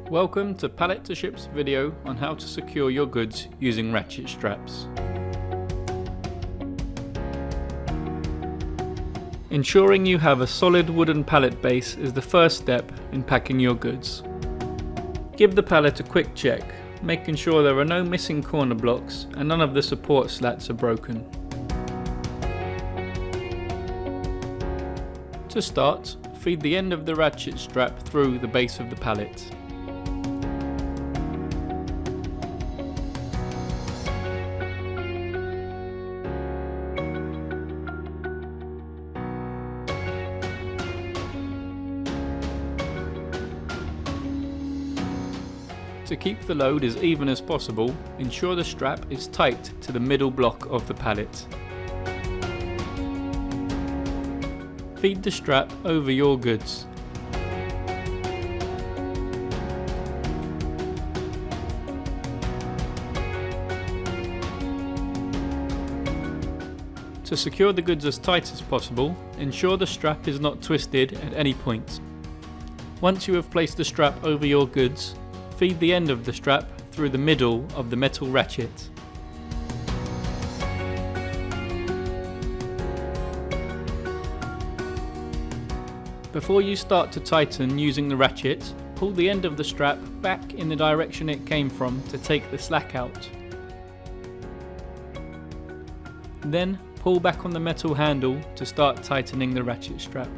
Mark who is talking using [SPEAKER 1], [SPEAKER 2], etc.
[SPEAKER 1] Welcome to Pallet2Ship's video on how to secure your goods using ratchet straps. Ensuring you have a solid wooden pallet base is the first step in packing your goods. Give the pallet a quick check, making sure there are no missing corner blocks and none of the support slats are broken. To start, feed the end of the ratchet strap through the base of the pallet. To keep the load as even as possible, ensure the strap is tight to the middle block of the pallet. Feed the strap over your goods. To secure the goods as tight as possible, ensure the strap is not twisted at any point. Once you have placed the strap over your goods, feed the end of the strap through the middle of the metal ratchet. Before you start to tighten using the ratchet, pull the end of the strap back in the direction it came from to take the slack out. Then pull back on the metal handle to start tightening the ratchet strap.